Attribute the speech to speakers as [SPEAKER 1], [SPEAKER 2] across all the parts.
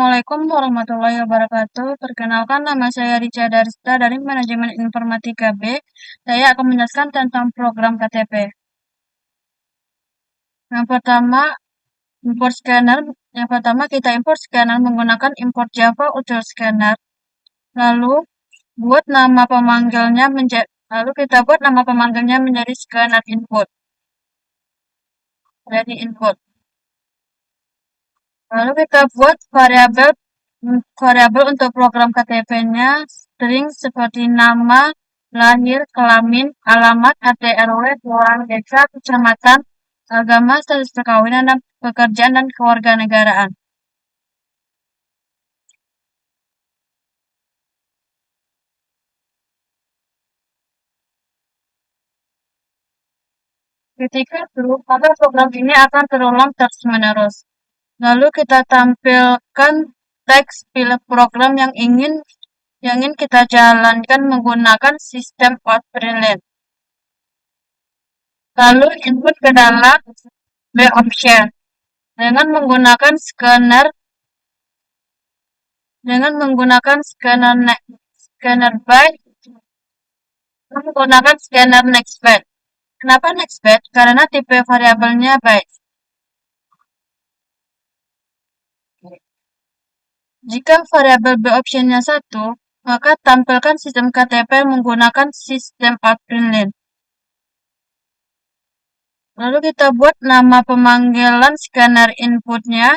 [SPEAKER 1] Assalamualaikum warahmatullahi wabarakatuh. Perkenalkan, nama saya Rica Darista dari Manajemen Informatika B. Saya akan menjelaskan tentang program KTP. Yang pertama, import scanner. Yang pertama, kita import scanner menggunakan import Java Util Scanner. Lalu kita buat nama pemanggilnya menjadi scanner input. Jadi input. Lalu kita buat variabel untuk program KTP-nya string seperti nama, lahir, kelamin, alamat, RT RW, kelurahan, desa, kecamatan, agama, status perkawinan, dan pekerjaan dan kewarganegaraan. Ketika true, maka program ini akan terulang terus-menerus. Lalu kita tampilkan teks pilih program yang ingin kita jalankan menggunakan sistem outprintln. Lalu input ke dalam B option dengan menggunakan scanner nextByte. Kenapa nextByte? Karena tipe variabelnya byte. Jika variabel B optionnya 1, maka tampilkan sistem KTP menggunakan sistem outprintln. Lalu kita buat nama pemanggilan scanner inputnya.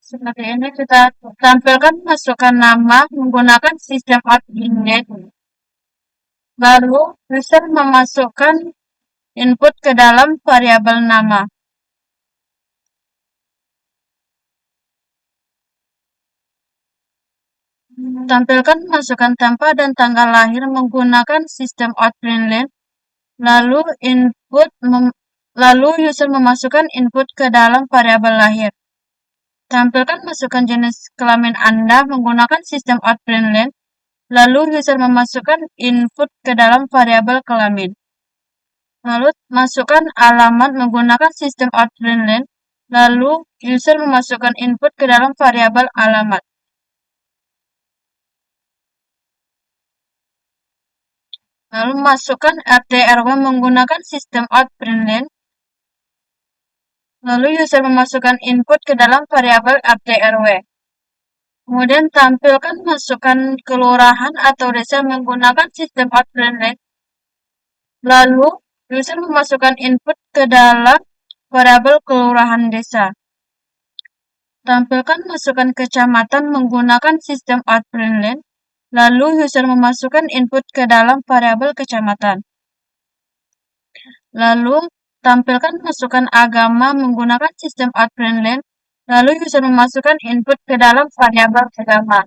[SPEAKER 1] Seperti ini, kita tampilkan masukkan nama menggunakan sistem outprintln. Lalu user memasukkan input ke dalam variabel nama. Tampilkan masukkan tempat dan tanggal lahir menggunakan sistem outprintln. Lalu user memasukkan input ke dalam variabel lahir. Tampilkan masukkan jenis kelamin Anda menggunakan sistem outprintln. Lalu user memasukkan input ke dalam variabel kelamin. Lalu masukkan alamat menggunakan sistem outprintln. Lalu user memasukkan input ke dalam variabel alamat. Lalu masukkan RT RW menggunakan sistem outprintln. Lalu user memasukkan input ke dalam variabel RT RW. Kemudian tampilkan masukkan kelurahan atau desa menggunakan sistem outprintln. Lalu user memasukkan input ke dalam variabel kelurahan desa. Tampilkan masukkan kecamatan menggunakan sistem outprintln. Lalu user memasukkan input ke dalam variabel kecamatan. Lalu tampilkan masukkan agama menggunakan sistem outprintln. Lalu user memasukkan input ke dalam variabel agama.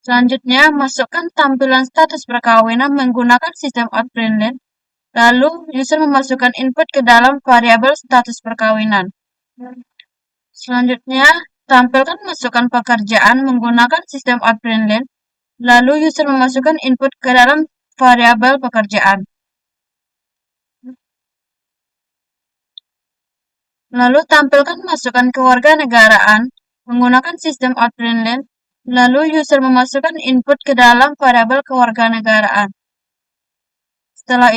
[SPEAKER 1] Selanjutnya, masukkan tampilan status perkawinan menggunakan sistem outprintln. Lalu user memasukkan input ke dalam variabel status perkawinan. Selanjutnya, tampilkan masukkan pekerjaan menggunakan sistem outprintln. Lalu user memasukkan input ke dalam variabel pekerjaan. Lalu tampilkan masukkan kewarganegaraan menggunakan sistem outprintln. Lalu user memasukkan input ke dalam variabel kewarganegaraan. Setelah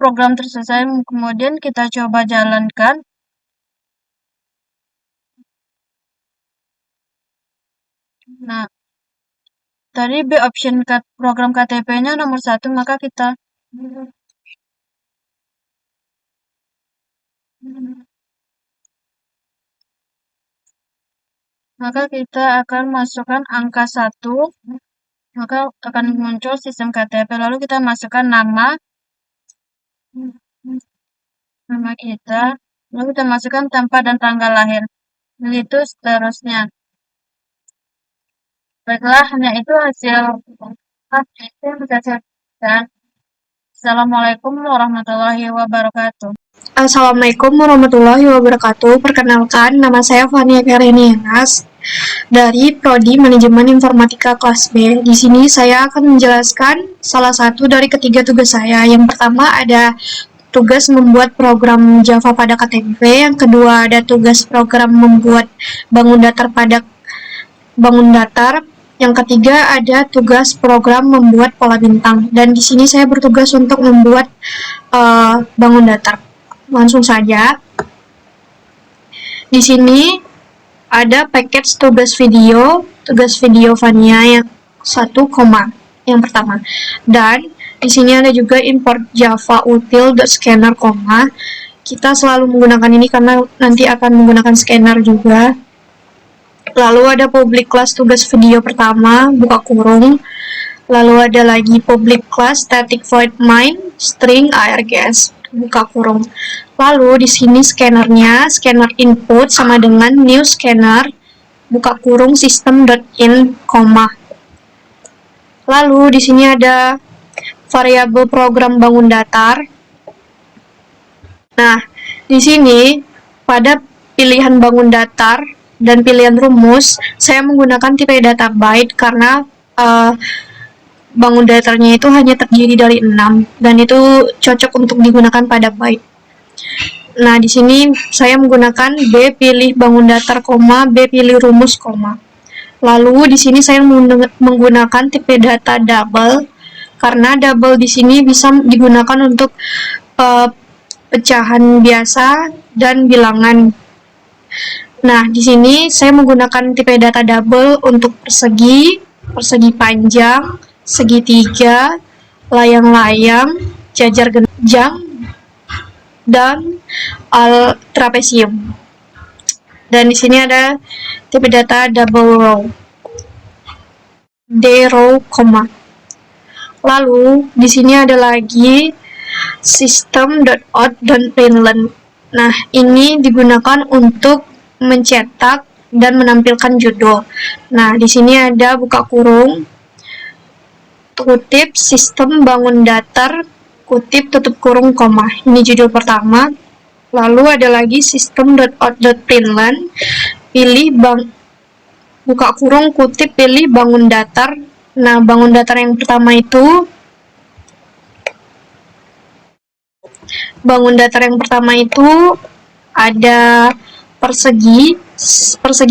[SPEAKER 1] program terselesai, kemudian kita coba jalankan. Nah, tadi B option program KTP-nya nomor 1, maka kita akan masukkan angka 1, maka akan muncul sistem KTP. Lalu kita masukkan nama kita, lalu kita masukkan tempat dan tanggal lahir. Begitu seterusnya. Baiklah, hanya itu hasil yang bisa saya sampaikan. Assalamualaikum warahmatullahi wabarakatuh.
[SPEAKER 2] Assalamualaikum warahmatullahi wabarakatuh. Perkenalkan, nama saya Fania Karenianas dari Prodi Manajemen Informatika kelas B. Di sini saya akan menjelaskan salah satu dari ketiga tugas saya. Yang pertama ada tugas membuat program Java pada KTP, yang kedua ada tugas program membuat bangun datar, yang ketiga ada tugas program membuat pola bintang. Dan di sini saya bertugas untuk membuat bangun datar. Langsung saja. Di sini ada package tugas video Vania yang 1, yang pertama. Dan di sini ada juga import Java util.scanner, kita selalu menggunakan ini karena nanti akan menggunakan scanner juga. Lalu ada public class tugas video pertama, buka kurung. Lalu ada lagi public class static void main string args, buka kurung. Lalu di sini scanner input sama dengan new scanner, buka kurung system.in, Lalu di sini ada variabel program bangun datar. Nah, di sini pada pilihan bangun datar dan pilihan rumus, saya menggunakan tipe data byte karena bangun datarnya itu hanya terdiri dari 6 dan itu cocok untuk digunakan pada byte. Nah, di sini saya menggunakan B pilih bangun datar, B pilih rumus, Lalu di sini saya menggunakan tipe data double karena double di sini bisa digunakan untuk pecahan biasa dan bilangan. Nah, di sini saya menggunakan tipe data double untuk persegi panjang, segitiga, layang-layang, jajar genjang, dan trapesium. Dan di sini ada tipe data double row, D row, Lalu di sini ada lagi system.out.println. Nah, ini digunakan untuk mencetak dan menampilkan judul. Nah, di sini ada buka kurung, kutip sistem bangun datar, kutip tutup kurung, Ini judul pertama. Lalu ada lagi system.out.println, pilih buka kurung, kutip, pilih bangun datar. Nah, bangun datar yang pertama itu ada persegi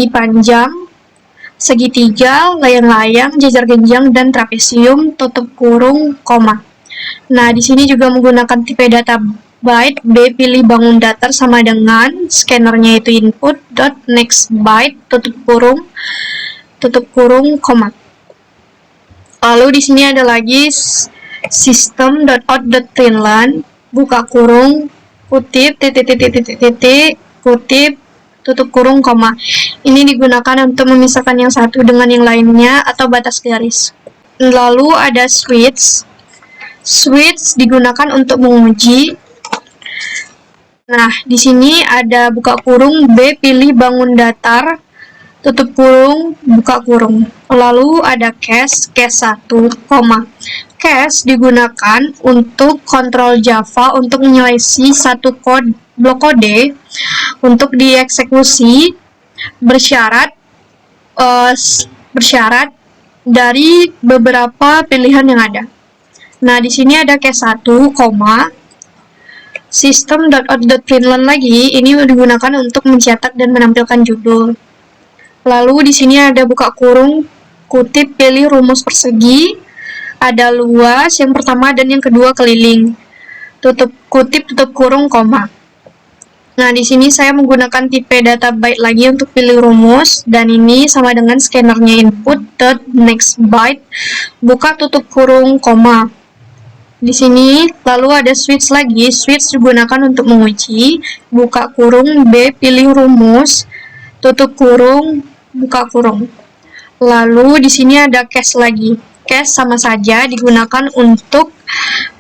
[SPEAKER 2] panjang, segitiga, layang-layang, jajar genjang, dan trapesium, tutup kurung, Nah, di sini juga menggunakan tipe data byte, B pilih bangun datar sama dengan scannernya itu input dot next byte, tutup kurung, Lalu di sini ada lagi system.out.println, buka kurung, kutip, kutip, tutup kurung, Ini digunakan untuk memisahkan yang satu dengan yang lainnya atau batas garis. Lalu ada switch digunakan untuk menguji. Nah, di sini ada buka kurung, B pilih bangun datar, tutup kurung, buka kurung. Lalu ada cache 1, Cache digunakan untuk kontrol Java untuk menyelesaikan satu blok kode untuk dieksekusi bersyarat dari beberapa pilihan yang ada. Nah, di sini ada cache 1, system.out.println lagi, ini digunakan untuk mencetak dan menampilkan judul. Lalu di sini ada buka kurung, kutip, pilih rumus persegi, ada luas yang pertama dan yang kedua keliling, tutup kurung, Nah, di sini saya menggunakan tipe data byte lagi untuk pilih rumus, dan ini sama dengan scannernya input dot next byte, buka tutup kurung, Di sini lalu ada switch lagi, switch digunakan untuk menguji, buka kurung, B pilih rumus, tutup kurung, buka kurung. Lalu di sini ada cache lagi. Cache sama saja digunakan untuk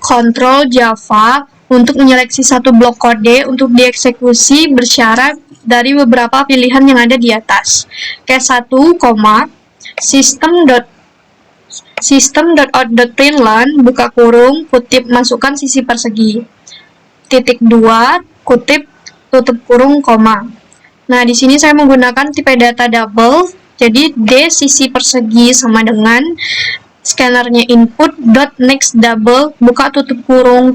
[SPEAKER 2] kontrol Java untuk menyeleksi satu blok kode untuk dieksekusi bersyarat dari beberapa pilihan yang ada di atas. Cache 1, system.out.println, buka kurung, kutip, masukkan sisi persegi, titik 2, kutip, tutup kurung, Nah, di sini saya menggunakan tipe data double, jadi D sisi persegi sama dengan scannernya input dot next double, buka tutup kurung,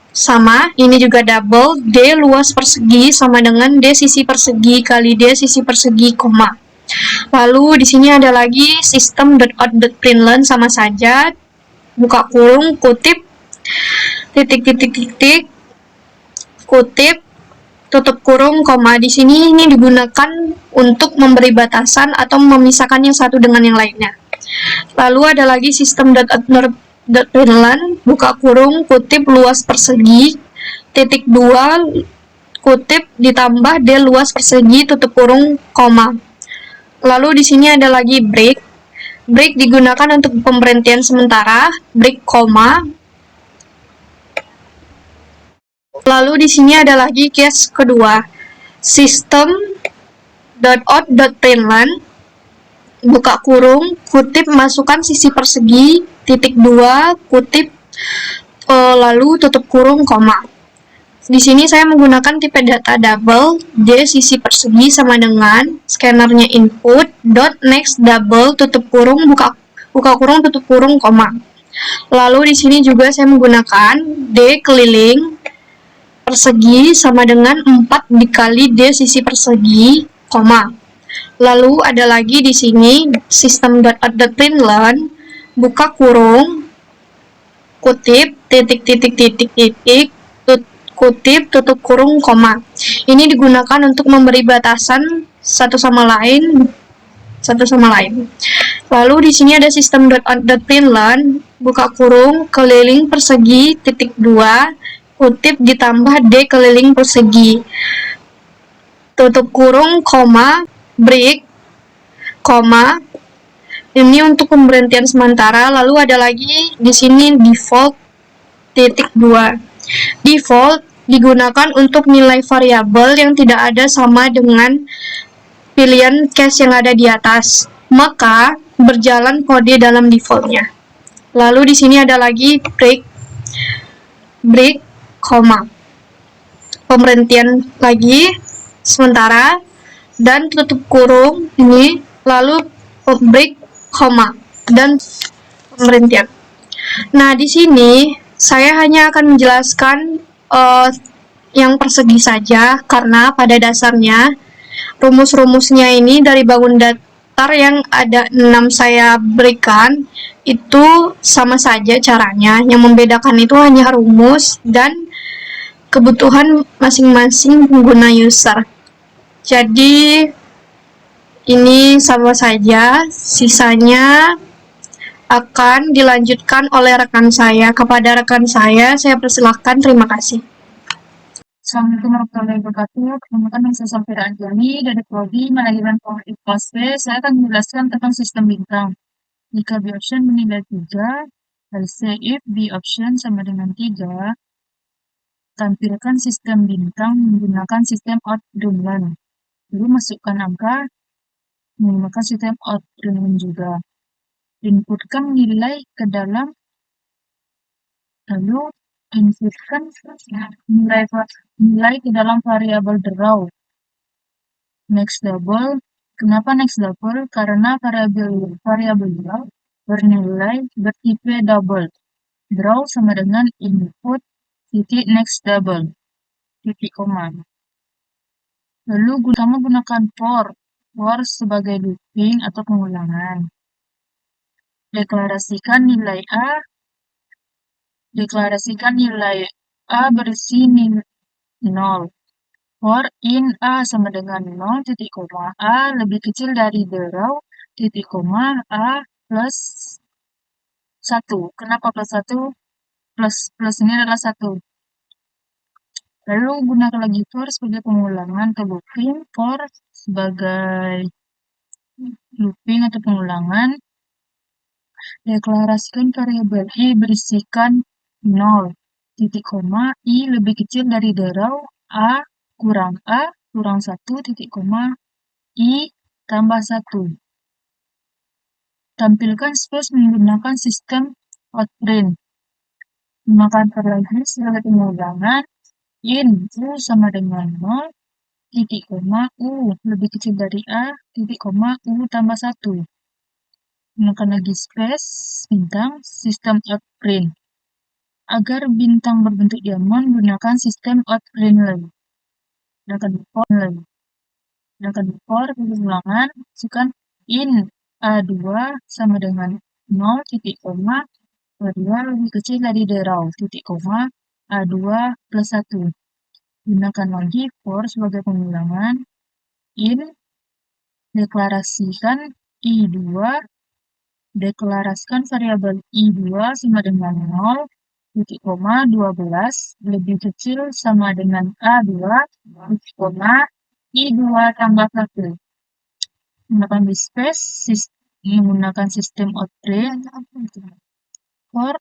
[SPEAKER 2] sama, ini juga double, D luas persegi sama dengan D sisi persegi kali D sisi persegi, koma. Lalu di sini ada lagi sistem .out.println sama saja, buka kurung, kutip, titik, kutip, tutup kurung, koma. Di sini ini digunakan untuk memberi batasan atau memisahkan yang satu dengan yang lainnya. Lalu ada lagi sistem .println, buka kurung, kutip, luas persegi, titik 2, kutip, ditambah D luas persegi, tutup kurung, koma. Lalu di sini ada lagi break. Break digunakan untuk pemberhentian sementara, break, koma. Lalu di sini ada lagi case kedua, sistem .out.println, buka kurung, kutip, masukkan sisi persegi, titik 2, kutip, lalu tutup kurung, koma. Di sini saya menggunakan tipe data double, D sisi persegi sama dengan scannernya input, dot next double, tutup kurung, buka kurung, tutup kurung, koma. Lalu di sini juga saya menggunakan D keliling persegi sama dengan 4 dikali D sisi persegi, koma. Lalu ada lagi di sini sistem .out.println, buka kurung, kutip, titik, kutip, tutup kurung, koma. Ini digunakan untuk memberi batasan satu sama lain. Lalu di sini ada sistem .out.println, buka kurung, keliling persegi, titik 2, kutip, ditambah D keliling persegi, tutup kurung, koma, break, koma. Ini untuk pemberhentian sementara. Lalu ada lagi di sini default, titik 2. Default digunakan untuk nilai variabel yang tidak ada sama dengan pilihan case yang ada di atas, maka berjalan kode dalam defaultnya. Lalu di sini ada lagi break, koma. Pemberhentian lagi sementara dan tutup kurung ini, lalu break, koma, dan pemberhentian. Nah, di sini saya hanya akan menjelaskan yang persegi saja, karena pada dasarnya rumus-rumusnya ini dari bangun datar yang ada 6 saya berikan itu sama saja caranya. Yang membedakan itu hanya rumus dan kebutuhan masing-masing pengguna user. Jadi ini sama saja, sisanya akan dilanjutkan oleh rekan saya. Kepada rekan saya persilahkan. Terima kasih.
[SPEAKER 1] Assalamualaikum warahmatullahi wabarakatuh. Perkenalkan, nama saya Safira Anjani dari Prodi Manajemen Informasi. Saya akan menjelaskan tentang sistem bintang. Jika B option bernilai 3, let's say if B option sama dengan 3, tampilkan sistem bintang menggunakan sistem out-println. Lalu masukkan angka menggunakan sistem out-println juga. Inputkan nilai ke dalam, lalu inputkan nilai ke dalam variabel draw. Next double. Kenapa next double? Karena variabel draw bernilai bertipe double. Draw sama dengan input titik next double, titik koma. Lalu gunakan for sebagai looping atau pengulangan. Deklarasikan nilai A berisi 0. For in A sama dengan 0, titik koma, A lebih kecil dari draw, titik koma, A plus 1. Kenapa plus 1? Plus ini adalah 1. Lalu gunakan lagi for sebagai pengulangan atau looping, for sebagai looping atau pengulangan. Deklarasikan variabel I berisikan 0, titik koma, I lebih kecil dari draw, A kurang 1, titik koma, I tambah 1. Tampilkan space menggunakan sistem outprint. Gunakan for lagi sebagai pengulangan, in U sama dengan 0, titik koma, U lebih kecil dari A, titik koma, U tambah 1. Gunakan lagi space bintang sistem outprint. Agar bintang berbentuk diamond, gunakan sistem Oud-Brinley. Sedangkan for ulangan, masukkan in A2 sama dengan 0, titik koma, A2 lebih kecil dari the row, titik koma, A2 plus 1. Gunakan lagi for sebagai pengulangan, in, deklarasikan I2, deklarasikan variabel I2 sama dengan 0, titik koma 12 lebih kecil sama dengan A2, titik koma, I2 tambah 1. Menggunakan backspace, menggunakan sistem Oud-Brin, for,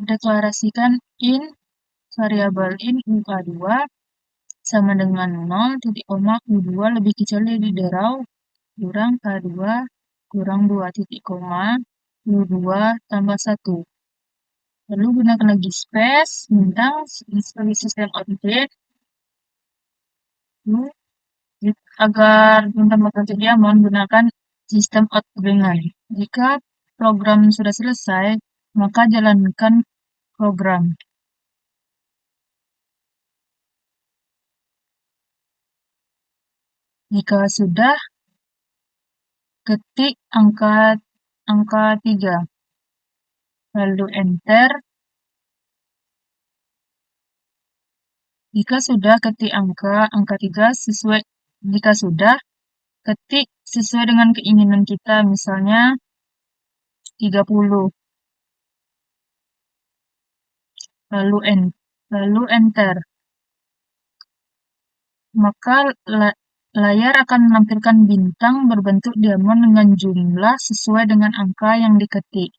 [SPEAKER 1] deklarasikan in, variabel in U2 sama dengan 0, titik koma U2 lebih kecil dari the row, kurang A2 kurang 2, titik koma U2 tambah 1. Lalu gunakan lagi space, bintang, sebagai sistem Oud-Brin. Agar bintang berbentuk diamond, gunakan sistem Oud-Brinley. Jika program sudah selesai, maka jalankan program. Jika sudah, ketik angka 3, lalu enter. Jika sudah, ketik angka 3 sesuai. Jika sudah, ketik sesuai dengan keinginan kita, misalnya 30. Lalu enter. Maka layar akan menampilkan bintang berbentuk diamond dengan jumlah sesuai dengan angka yang diketik.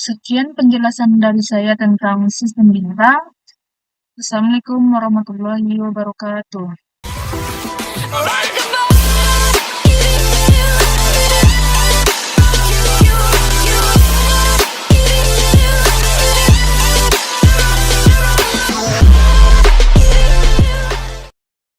[SPEAKER 1] Sekian penjelasan dari saya tentang sistem bintang. Assalamualaikum warahmatullahi wabarakatuh.